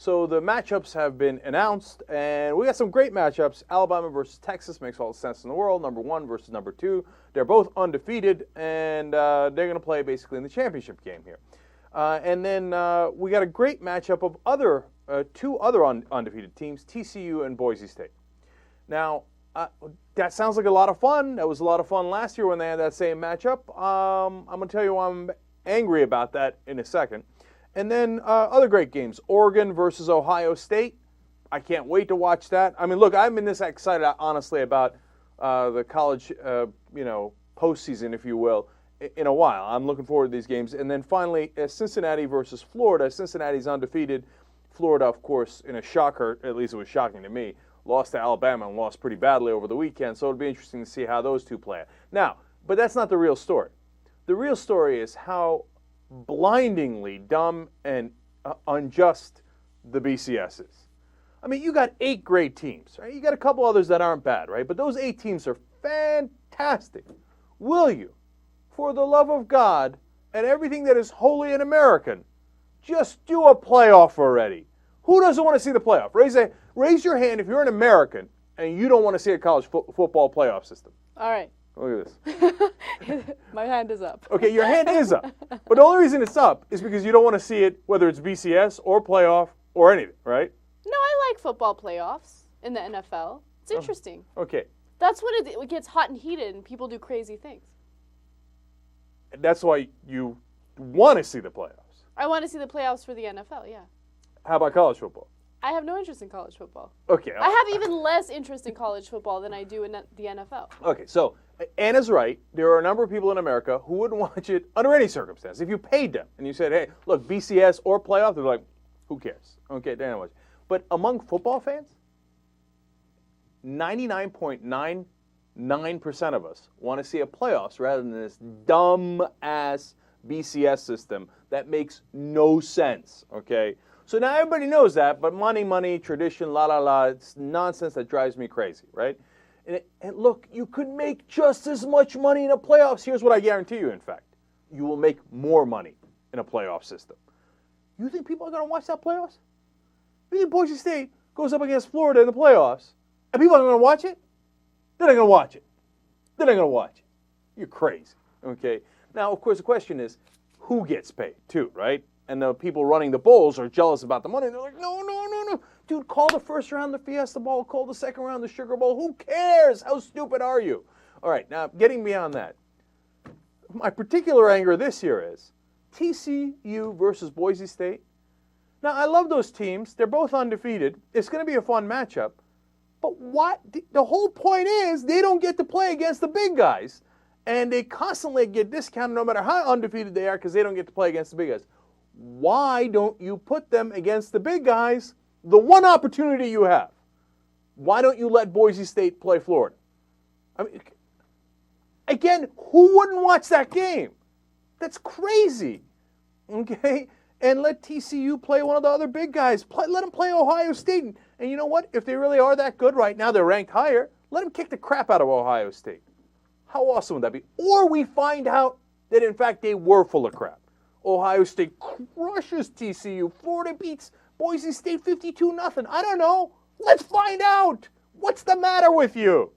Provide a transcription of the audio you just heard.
So the matchups have been announced, and we got some great matchups. Alabama versus Texas makes all the sense in the world. Number 1 versus number 2. They're both undefeated, and they're going to play basically in the championship game here. And then we got a great matchup of two other undefeated teams, TCU and Boise State. Now, that sounds like a lot of fun. That was a lot of fun last year when they had that same matchup. I'm going to tell you why I'm angry about that in a second. And then other great games, Oregon versus Ohio State. I can't wait to watch that. I mean, look, I've been this excited, honestly, about the college, postseason, if you will, in a while. I'm looking forward to these games. And then finally, Cincinnati versus Florida. Cincinnati's undefeated. Florida, of course, in a shocker, at least it was shocking to me, lost to Alabama and lost pretty badly over the weekend. So it'll be interesting to see how those two play out. Now, but that's not the real story. The real story is how blindingly dumb and unjust the BCS is. I mean, you got 8 great teams, right? You got a couple others that aren't bad, right? But those 8 teams are fantastic. Will you, for the love of God and everything that is holy and American, just do a playoff already? Who doesn't want to see the playoff? Raise your hand if you're an American and you don't want to see a college football playoff system. All right. Look at this. My hand is up. Okay, your hand is up. But the only reason it's up is because you don't want to see it, whether it's BCS or playoff or anything, right? No, I like football playoffs in the NFL. It's interesting. Okay. That's when it gets hot and heated and people do crazy things. That's why you want to see the playoffs. I want to see the playoffs for the NFL, yeah. How about college football? I have no interest in college football. Okay. I have even less interest in college football than I do in the NFL. Okay, so Anna's right. There are a number of people in America who wouldn't watch it under any circumstance. If you paid them and you said, hey, look, BCS or playoff, they're like, who cares? Okay, they're not watching. But among football fans, 99.99% of us want to see a playoffs rather than this dumb-ass BCS system that makes no sense, okay? So now everybody knows that, but money, tradition, it's nonsense that drives me crazy, right? And look, you could make just as much money in the playoffs. Here's what I guarantee you, in fact. You will make more money in a playoff system. You think people are going to watch that playoffs? You think Boise State goes up against Florida in the playoffs, and people are going to watch it? They're not going to watch it. They're not going to watch it. You're crazy, okay? Now, of course, the question is, who gets paid, too, right? And the people running the bowls are jealous about the money. They're like, no. Dude, call the first round the Fiesta Bowl. Call the second round the Sugar Bowl. Who cares? How stupid are you? All right, now, getting beyond that. My particular anger this year is TCU versus Boise State. Now, I love those teams. They're both undefeated. It's going to be a fun matchup. But what? The whole point is they don't get to play against the big guys. And they constantly get discounted no matter how undefeated they are because they don't get to play against the big guys. Why don't you put them against the big guys, the one opportunity you have? Why don't you let Boise State play Florida? I mean, again, who wouldn't watch that game? That's crazy, okay? And let TCU play one of the other big guys. Let them play Ohio State. And you know what? If they really are that good right now, they're ranked higher, let them kick the crap out of Ohio State. How awesome would that be? Or we find out that, in fact, they were full of crap. Ohio State crushes TCU. Florida beats Boise State 52-0. I don't know. Let's find out. What's the matter with you?